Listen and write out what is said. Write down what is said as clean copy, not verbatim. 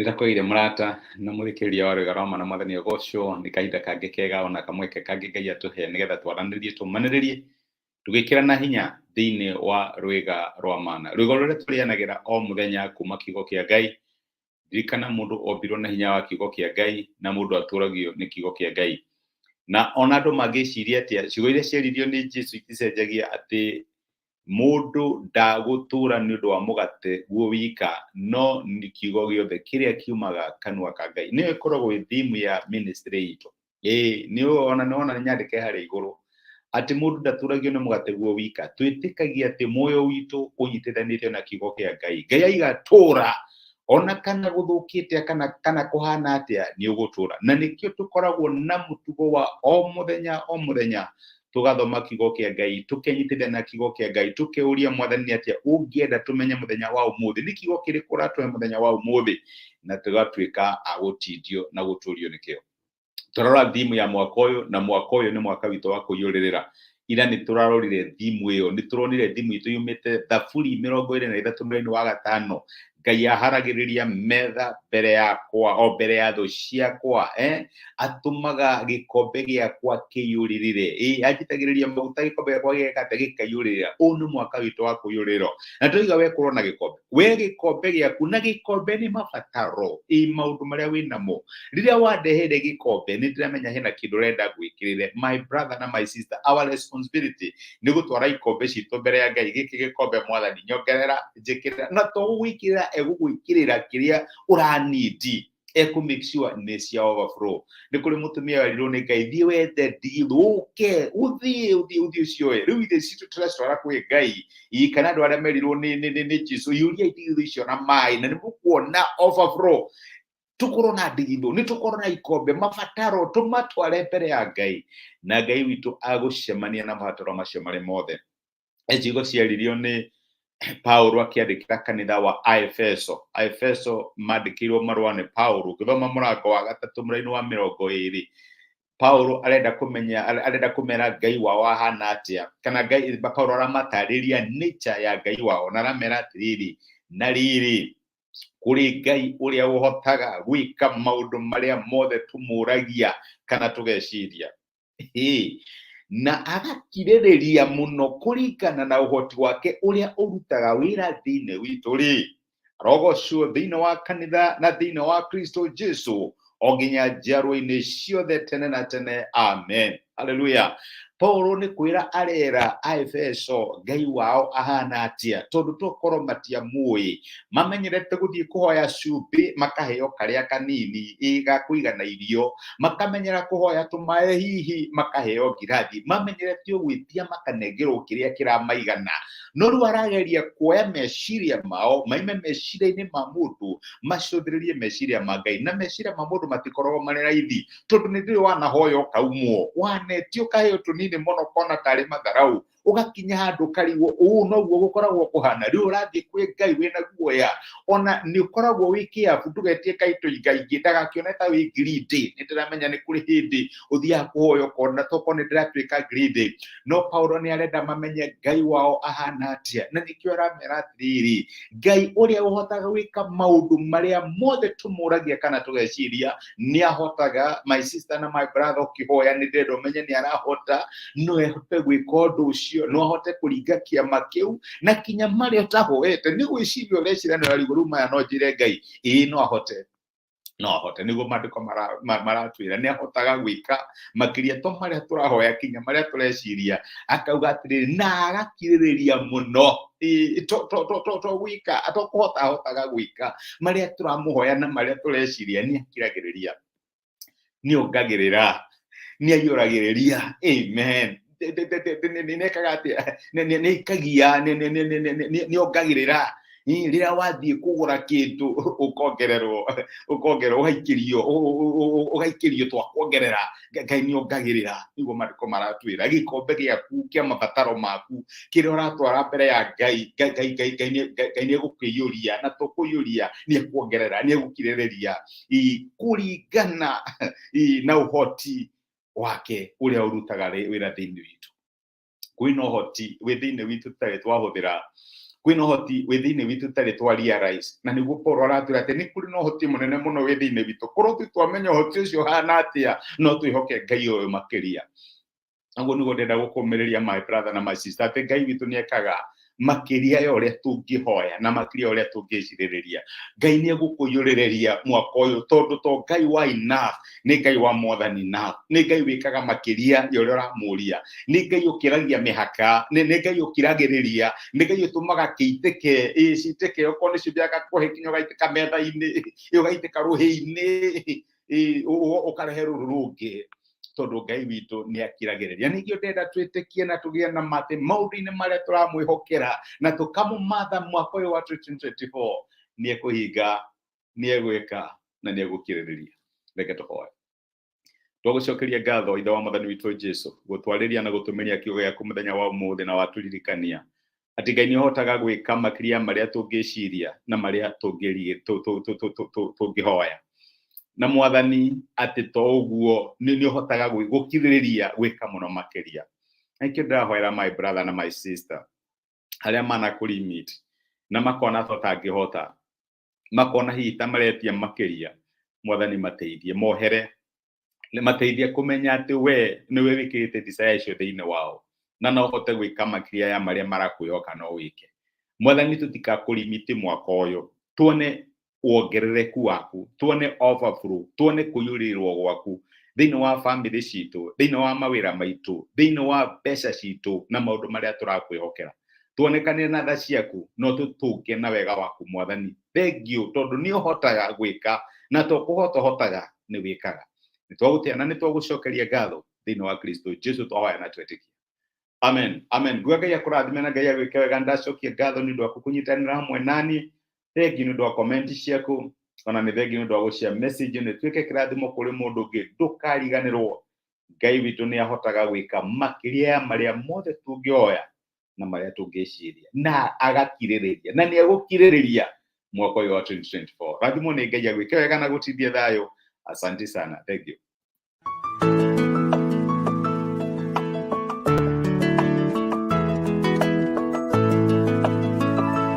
Nĩndakũgeire mũrata na mũthikĩrĩria wa Rwega rwa Ma na Mwathani Ũgocwo, nĩ kahinda kangĩ kega ona kamweke kangĩ Ngai atũhe nĩgetha twaranĩrie tũmanĩrĩrie tũgĩkĩrana hinya thĩinĩ wa Rwega rwa Mana. Rwĩga rũrĩa tũrĩanagĩra o mũthenya kuma kiugo kĩa Ngai. Ririkana mũndũ ombirwo na hinya wa kiugo kĩa Ngai na mũndũ atũragio nĩ kiugo kĩa Ngai. Na ona andũ mangĩciria atĩa, ciugo iria ciaririo nĩ Jesũ iticenjagia atĩ mũndũ ndagũtũra nĩ ũndũ wa mũgate guo wika, no nĩ kiugo gĩothe kĩrĩa kiumaga kanua ka Ngai. Nĩyo ĩkoragwo ĩ theme ya ministry itũ. Nĩwona nyandĩke harĩa igũrũ atĩ mũndũ ndatũragio nĩ mũgate guo wika. Twĩtĩkagia atĩ muoyo witũ ũnyitithanĩtio na kiugo kĩa Ngai. Ngai aigatũra ona kana gũthũkĩte kana kũhana atĩa nĩ ũgũtũra. Na nĩkĩo tũkoragwo na mũtugo wa o mũthenya tugathoma kiugo kĩa Ngai, tũkenyitithania na kiugo kĩa Ngai, tũkeuria Mwathani atĩa ũngĩenda tũmenye mũthenya wa ũmũthĩ nĩ kiugo kĩrĩkũ ũratũhe mũthenya wa ũmũthĩ, na tũgatuĩka a gũtindio na gũtũrio nĩkĩo. Tũrarora theme ya mwaka ũyũ, na mwaka ũyũ nĩ mwaka witũ wa kũiyũrĩrĩra. Ira nĩ tũrarorire theme ĩyo, nĩ tũronire theme itũ yumĩte Thaburi 23 mweri wa gatano. Ngai aharagĩrĩria metha mbere yakwa, o mbere ya thũ ciakwa, atũmaga gĩkombe gĩakwa kĩiyũrĩrĩre, anjitagĩrĩria maguta gĩkombe gĩakwa gĩkaiyũrĩrĩra. Ũyũ nĩ mwaka witũ wa kũiyũrĩrĩrwo. Na tũiga we korwo na gĩkombe, we gĩkombe gĩaku, na gĩkombe nĩ mabataro maũndũ marĩa wĩnamo. Rĩrĩa wandehere gĩkombe nĩ ndĩramenya hena kĩndũ ũrenda gwĩkĩrĩre. My brother na my sister, our responsibility nĩ gũtwara ikombe citũ mbere ya Ngai. Gĩkĩ gĩkombe Mwathani nyongerera, njĩkĩrĩra, na to gũgwĩkĩrĩra egũgwĩkĩrĩra kĩrĩa ũranidi, make sure nĩ cia overflow. Nĩ kũrĩ mũtumia werirwo nĩ Ngai, thiĩ wethe ndigithũ, ũke ũthiĩ ũcioe. Rĩu ithe citũ tũracitwara kwĩ Ngai, kana andũ arĩa merirwo nĩ Jesũ, yũriai ndigithũ icio na maĩ na nĩ mũkuona overflow. Tukorwo na ndigithũ, nĩ tukorwo na ikombe, mabataro tũmatware mbere ya Ngai, na Ngai witũ agũcemania na mabataro macio marĩ mothe. Ciugo ciaririo nĩ Paulo akĩandĩkĩra kanitha wa Efeso mandĩkĩirwo marũa nĩ Paulo. Ũkĩthoma mũrango wa 3 mũraini wa 20, Paulo arenda kũmera Ngai wao ahana atĩa, kana Ngai, Paulo aramatarĩria nature ya Ngai wao, na aramera atĩrĩrĩ, na rĩrĩ kũrĩ Ngai ũrĩa ũhotaga gwĩka maũndũ marĩa mothe tũmũragia kana tũgeciria, na agakirĩrĩria mũno kũringana na ũhoti wake ũrĩa ũrutaga wĩra thĩinĩ witũ arogocwo thĩinĩ wa kanitha na thĩinĩ wa Kristo Jesũ o nginya njiarwa-inĩ ciothe tene na tene. Amen. Hallelujah. Paulo nĩ kwĩra arera Efeso Ngai wao ahana atĩa, tondũ tokorwo matiamũĩ, mamenyerete gũthiĩ kũhoya cumbĩ makaheo karĩa kanini ga kũigana irio, makamenyera kũhoya tũmaĩ hihi makaheo ngirathi, mamenyerete gwĩtia makanengerwo kĩrĩa kĩramaigana. No rĩu arageria kuoya meciria mao maime meciria-inĩ ma mũndũ macũthĩrĩrie meciria ma Ngai, na meciria ma mũndũ matikoragwo marĩ raithi, tondũ nĩ ndĩrĩ wanahoya ũkaumwo, wanetio kaheo tũnini mũno kona tarĩ matharau, ũgakinya handũ karigwo ũũ noguo gũkoragwo kũhana. Rĩu ũrathiĩ kwĩ Ngai wĩna guoya, ona nĩ ũkoragwo wĩ kĩabu, ndũgetie Ngai tũingaingĩ, ndagakĩone ta wĩ greedy. Nĩ ndĩramenya nĩ kũrĩ hĩndĩ ũthiaga kũhoya ũkona tokorwo nĩ ndĩratuĩka greedy, no Paulo nĩ arenda mamenye Ngai wao ahana atĩa, na nĩkĩo aramera atĩrĩrĩ, Ngai ũrĩa ũhotaga gwĩka maũndũ marĩa mothe tũmũragia kana tũgeciria nĩ ahotaga. My sister na my brother, ũkĩhoya nĩ ndĩrenda ũmenye nĩ arahota, no ehote gwĩka ũndũ ũcio, no ahote kũringa kĩama kĩu na kinya marĩa ũtahoete. Nĩ gwĩciria ũreciria nĩ arigwo, rĩu maya no njĩre Ngai, no ahote nĩguo maandĩko maratwĩra nĩ ahotaga gwĩka makĩria to marĩa tũrahoya kinya marĩa tũreciria. Akauga atĩrĩrĩ, na agakirĩrĩria mũno to gwĩka atokũhota ahotaga gwĩka marĩa tũramũhoya na marĩa tũreciria. Nĩ akiragĩrĩria, nĩ ongagĩrĩra, nĩ aiyũragĩrĩria. Amen. Nĩekaga atĩa, nĩ ikagia, nĩ ongagĩrĩra. Rĩrĩa wathiĩ kũgũra kĩndũ ũkongererwo, ũgaikĩrio twa kuongerera. Ngai nĩ ongagĩrĩra, nĩguo maandĩko maratwĩra. Gĩkombe gĩaku kĩa mabataro maku kĩrĩa ũratwara mbere ya Ngai, Ngai nĩ egũkĩiyũria, na tũkũiyũria nĩ ekuongerera, nĩ egũkirĩrĩria kũringana na ũhoti wake ũrĩa ũrutaga wĩra thĩinĩ witũ. Kwĩna ũhoti wĩ thĩinĩ witũ tũtarĩ twahũthĩra kwĩna ũhoti wĩ thĩinĩ witũ tarĩ twa realize, na nĩguo Paul aratwĩra atĩ nĩ kũrĩ na ũhoti mũnene mũno wĩ thĩinĩ witũ, korwo twamenya ũhoti ũcio hana atĩa, no twĩhoke Ngai ũyũ makĩria. Naguo nĩguo ndĩrenda gũkũmĩrĩria my brother na my sister, atĩ Ngai witũ nĩ ekaga makĩria ya ũrĩa tũngĩhoya na makĩria ya ũrĩa tũngĩcirĩrĩria. Ngai nĩ egũkũiyũrĩrĩria mwaka ũyũ, tondũ to Ngai wa enough, nĩ Ngai wa more than enough, nĩ Ngai wĩkaga makĩria ya ũrĩa ũramũria, nĩ Ngai ũkĩragia mĩhaka, nĩ Ngai ũkiragĩrĩria, nĩ Ngai ũtũmaga kĩitĩke, citĩke okorwo nĩ ciũmbiaga kũhe kinya ũgaitĩka metha-inĩ, ũgaitĩka rũhĩ-inĩ, ũkarehe rũrũ rũngĩ, tondũ Ngai witũ nĩ akiragĩrĩria. Ningĩ ndĩrenda twĩtĩkie na tũgĩe na ma atĩ maũndũ-inĩ marĩa tũramwĩhokera na tũkamũmatha mwaka ũyũ wa 2024, nĩ ekũhinga, nĩ egwĩka na nĩ egũkirĩrĩria. Reke tũhoe. Twagũcokeria ngatho Ithe wa Mwathani witũ Jesũ, gũtwarĩria na gũtũmeria kiugo gĩaku mũthenya wa ũmũthĩ na watũririkania atĩ Ngai nĩ ũhotaga gwĩka makĩria marĩa tũngĩciria na marĩa tũngĩhoya. Na Mwathani atĩ to ũguo nĩ ũhotaga gũkirĩrĩria gwĩka mũno makĩria. Nĩkĩo ndĩrahoera my brother na my sister arĩa manakũlimit na makona tũtangĩhota, makona hihi ta maretia makĩria, Mwathani mateithie, mohere, mateithie kũmenya atĩ we nĩwe wĩkĩrĩte desire icio thĩinĩ wao, na no ũhote gwĩka makĩria ya marĩa marakwĩhoka no wĩke. Mwathani tũtikakũlimit mwaka ũyũ, tuone wongerereku waku, tuone overflow, tuone kũiyũrĩrĩrwo gwaku thĩinĩ wa family citũ, thĩinĩ wa mawĩra maitũ, thĩinĩ wa mbeca citũ na maũndũ marĩa tũrakwĩhokera. Tuonekane na tha ciaku, no tũtũũke na wega waku Mwathani. Thengio tondũ nĩ ũhotaga gwĩka, na to kũhotaga nĩ wĩkaga. Nĩ twagũtĩa na nĩ twagũcokeria ngatho thĩinĩ wa Kristo Jesũ twahoya na twetĩkia. Amen. Amen. Ngua Ngai akũrathime na Ngai agwĩke wega. Ndacokia ngatho nĩ ũndũ wa kũnyitanĩra hamwe nani. Thank you nĩ ũndũ wa comment ciaku, ona nĩ thank you nĩ ũndũ wa gũshare message nĩ twĩke kĩrathimo kũrĩ mũndũ ũngĩ. Ndũkariganĩrwo, Ngai witũ nĩ ahotaga gwĩka makĩria ya marĩa mothe tũngĩoya na marĩa tũngĩciria, na agakirĩrĩria, na nĩ egũkirĩrĩria mwaka ũyũ wa 2024. Rathimo nĩ Ngai agwĩke wega na gũtithia thayũ. Asante sana. Thank you.